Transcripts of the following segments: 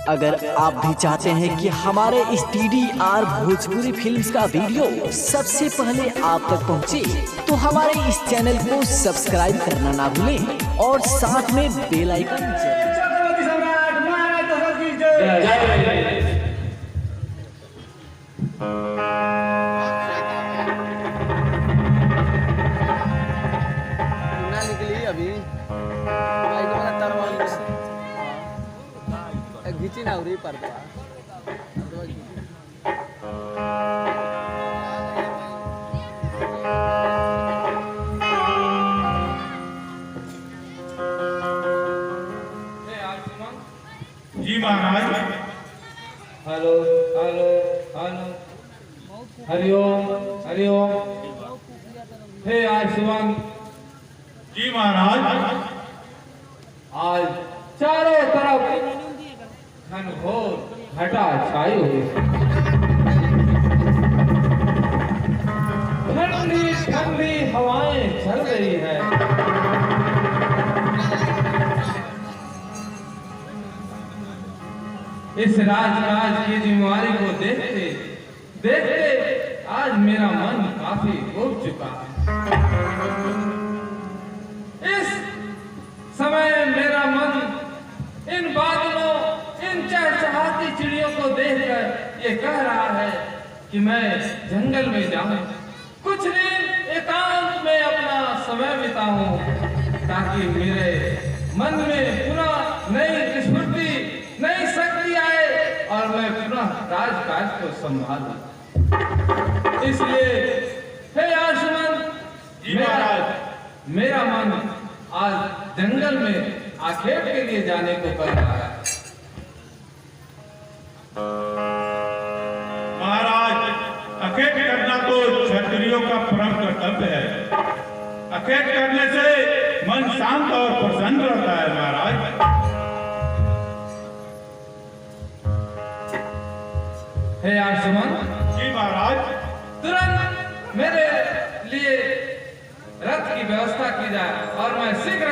अगर आप भी चाहते हैं कि हमारे इस TDR भोजपुरी फिल्म्स का वीडियो सबसे पहले आप तक पहुंचे, तो हमारे इस चैनल को सब्सक्राइब करना ना भूलें और साथ में बेल आइकन निकली अभी घिची ना उरी पर्दा जी महाराज। हेलो हेलो हेलो, हरिओम हरिओम। हे आयुष्मान जी महाराज। आज चारों तरफ घनघोर घटा छाई हुई है। ठंडी ठंडी हवाएं चल रही है। इस राज की जिम्मेवारी को देखते देखते आज मेरा मन काफी उब चुका है। इस समय मेरा मन इन बादलों, इन चहचहाती चिड़ियों को देखकर ये कह रहा है कि मैं जंगल में जाऊं, कुछ दिन एकांत में अपना समय बिताऊं, ताकि मेरे मन में पुनः नई स्फूर्ति, नई शक्ति आए और मैं पुनः राजकाज को संभालूं। इसलिए हे आयुष्मान जी महाराज। मेरा मन आज जंगल में आखेट के लिए जाने को कर रहा है। महाराज, अखेट करना तो क्षत्रियों का परम कर्तव्य है। अखेट करने से मन शांत और प्रसन्न रहता है महाराज। हे आयुष्मान जी महाराज। तुरंत मेरे लिए रथ की व्यवस्था की जाए और मैं शीघ्र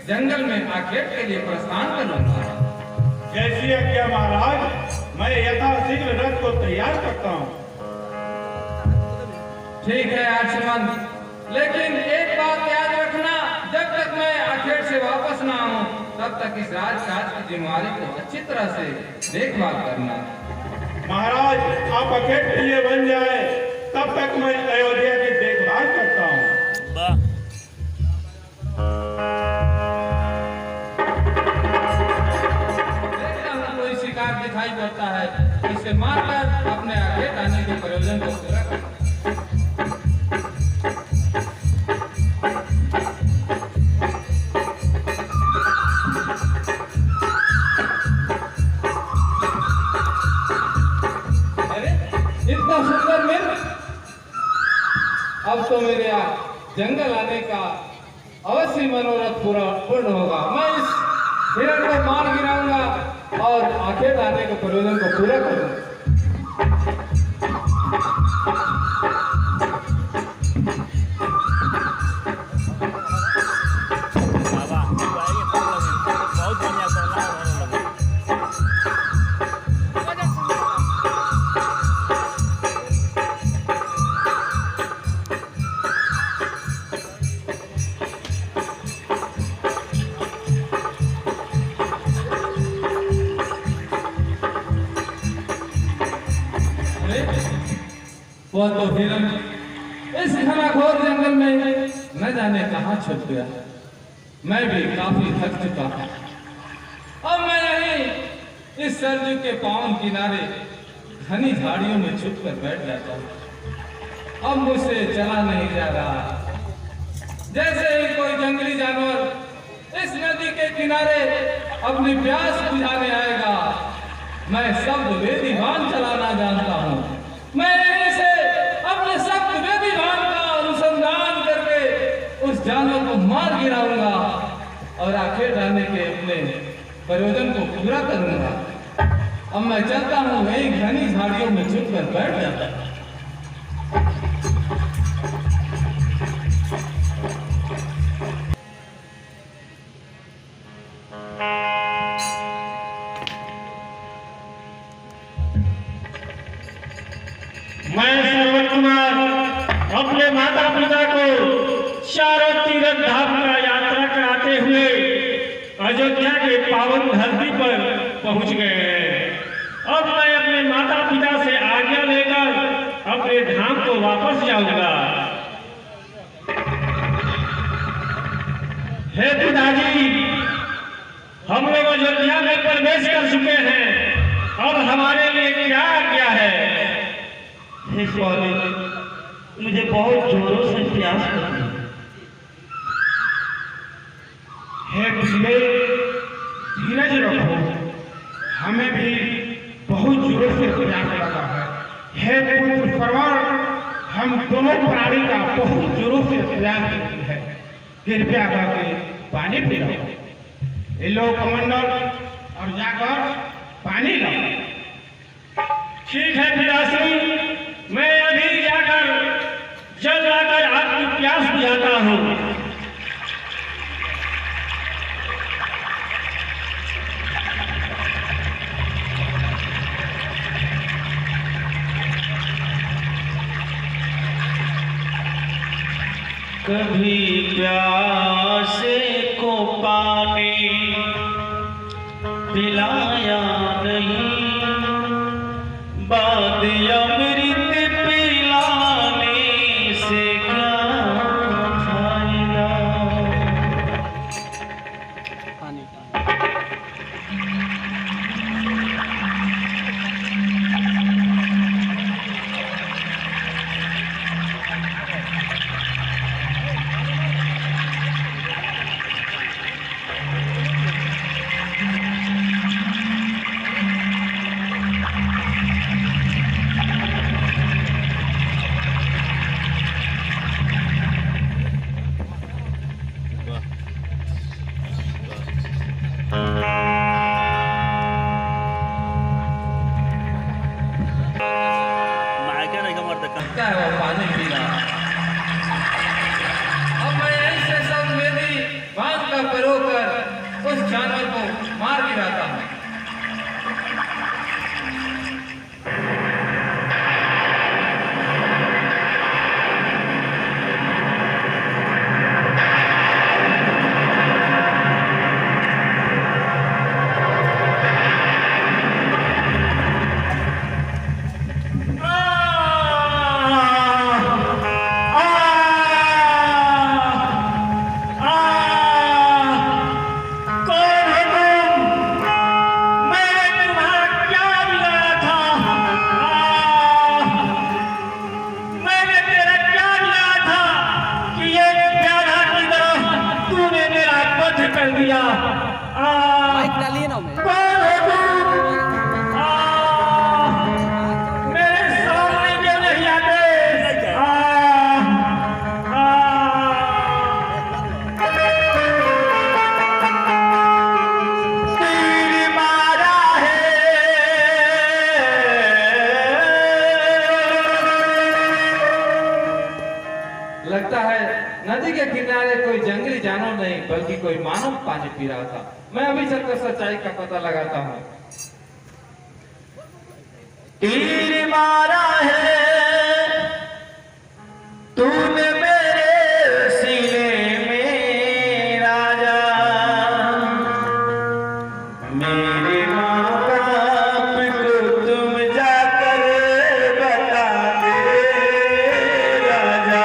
जंगल में आखेट के लिए प्रस्थान करूंगा। जैसी आज्ञा महाराज, मैं यथाशीघ्र रथ को तैयार करता हूँ। ठीक है आयुष्मान, लेकिन एक बात याद रखना, जब तक मैं आखेट से वापस ना आऊं तब तक इस राजकाज की जिम्मेवारी को अच्छी तरह से देखभाल करना। महाराज, आप अखेट के लिए बन जाए तब तक मैं अयोध्या की देखभाल करता हूँ। कोई शिकार दिखाई पड़ता है, इसे मारकर अपने आगे आने के प्रयोजन को पूरा करना। अरे इतना सुंदर मिल, अब तो मेरे जंगल आने का अवश्य मनोरथ पूर्ण होगा। मैं इस हिरण को मार गिराऊंगा और आखेट आने के प्रयोजन को पूरा करूंगा। वह तो हिरण इस घनाघोर जंगल में न जाने कहां छुप गया। मैं भी काफी थक चुका हूं। अब मैं यहीं इस सरजू के पावन किनारे घनी झाड़ियों में छुप कर बैठ जाता हूं। अब मुझसे चला नहीं जा रहा। जैसे ही कोई जंगली जानवर इस नदी के किनारे अपनी प्यास बुझाने आएगा, मैं शब्द वेदीवान चलाना जानता हूं। मैं यहीं से अपने शब्द वेदीवान का अनुसंधान करके उस जानवर को मार गिराऊंगा और आखेट आने के अपने प्रयोजन को पूरा करूंगा। अब मैं चलता हूं, वही घनी झाड़ियों में छुप कर बैठ जाता हूं। माता पिता को चारों तीर्थ धाम का यात्रा कराते हुए अयोध्या के पावन धरती पर पहुंच गए हैं। अब मैं अपने माता पिता से आज्ञा लेकर अपने धाम को वापस जाऊंगा। हे पिताजी, हम लोग अयोध्या में प्रवेश कर चुके हैं, अब हमारे लिए क्या आज्ञा है? हे स्वामी, मुझे बहुत जोरों से प्यास लगी है। हे पिछले धीरज रखो, हमें भी बहुत जोरों से प्यास लगा है। हे पुत्र परवर, हम दोनों प्राणी का बहुत जोरों से प्यास लगी है, कृपया करके पानी पिलाओ। ये लो कमंडल, और जाकर पानी लाओ। ठीक है पिताश्री, मैं अभी जाकर जल लाकर आपकी प्यास बुझाता हूँ। कभी प्यासे को पानी पिलाया नहीं, बाद अमृत पिलाने से क्या फायदा। पानी क्या है वो पानी पीना। अब मैं ऐसे संवेदी बांध का प्रयोग कर उस जानवर को मार गिराता हूँ। माइक डालिए ना मैं। मेरे सामने क्यों नहीं आते? तीर मारा है, लगता है नदी के किनारे कोई जंगली जानवर नहीं बल्कि कोई मानव पानी पी रहा था। मैं अभी चलकर सच्चाई का पता लगाता हूँ। तीर मारा है तूने मेरे सीने में राजा, मेरे माँ बाप को तुम जाकर बता दे राजा।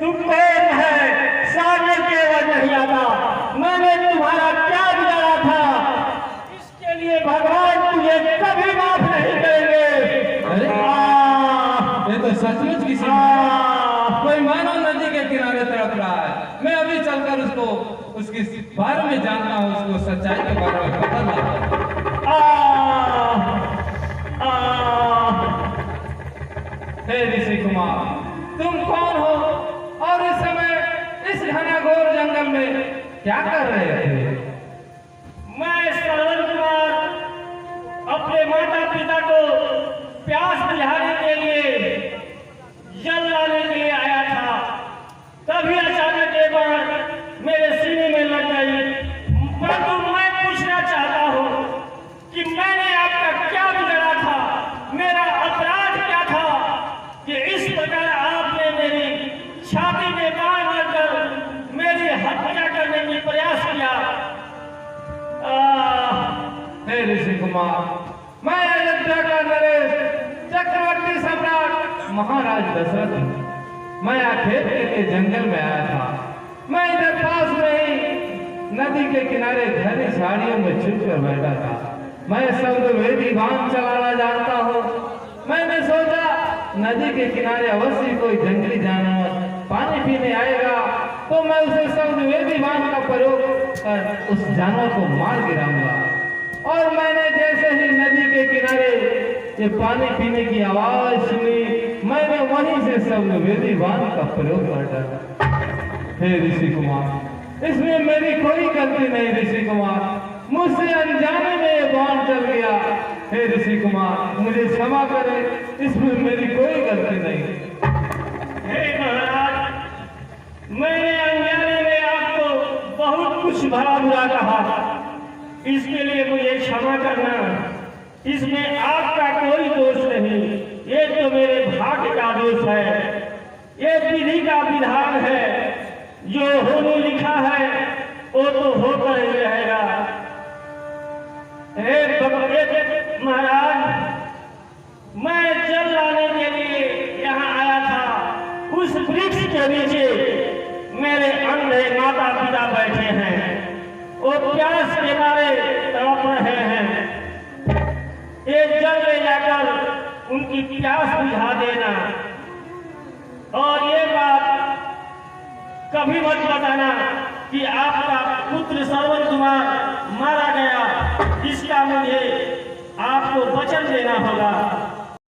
तुम कौन है? सामने केवल नहीं आता। मैंने तुम्हारा क्या बिगाड़ा था? इसके लिए भगवान तुझे कभी माफ नहीं करेंगे। अरे ये तो सचमुच किसी कोई मानव नदी के किनारे तड़प रहा है। मैं अभी चलकर उसको उसके बारे में जानता हूँ, उसको सच्चाई के बारे में पता लगाता हूँ। हे ऋषि कुमार, तुम कौन हो और इस समय इस घनघोर जंगल में क्या कर रहे थे? मैं श्रवण कुमार अपने माता पिता को प्यास बुझाने के लिए जल लाने के लिए आया था। तभी अचानक एक बार मेरे सीने में लग गई। परंतु मैं पूछना चाहता हूँ कि मैंने आपका क्या बिगड़ा था, मेरा अपराध क्या था कि इस प्रकार आपने मेरी छाती में मार मारकर मेरी हत्या करने की प्रयास किया। हे ऋषि कुमार, मैं अयोध्या का नरेश, चक्रवर्ती सम्राट महाराज दशरथ हूँ। मैं आखेट के लिए जंगल में आया था। मैं इधर पास में ही नदी के किनारे घनी झाड़ियों में छुप कर बैठा था। मैं शब्दवेदी बांध चलाना जानता हूँ। मैंने सोचा नदी के किनारे अवश्य कोई जंगली जानवर पानी पीने आएगा तो मैं उसे शब्दवेदी बांध का प्रयोग कर उस जानवर को मार गिराऊंगा। और मैंने जैसे ही नदी के किनारे ये पानी पीने की आवाज सुनी, मैंने वहीं से शब्दवेदी बांध का प्रयोग कर डाला। हे ऋषि कुमार, इसमें मेरी कोई गलती नहीं। ऋषि कुमार, मुझसे अनजाने में ये बांध चल गया। हे ऋषि कुमार, मुझे क्षमा करें, इसमें मेरी कोई गलती नहीं। हे महाराज, मैंने अनजाने में आपको बहुत कुछ भला बुरा कहा, इसके लिए मुझे क्षमा करना। इसमें आपका कोई दोष नहीं, ये तो मेरे भाग्य का दोष है। ये विधि का विधान है, जो होने लिखा है वो तो होकर ही रहेगा। महाराज, मैं जल लाने के लिए यहाँ आया था। उस वृक्ष के नीचे मेरे अंधे माता पिता बैठे हैं, वो प्यास के मारे तड़प रहे हैं। ये जल ले जाकर उनकी प्यास बुझा देना, और ये बात कभी मत बताना कि आपका पुत्र श्रवण कुमार मारा गया। इसका मुझे आपको वचन देना होगा।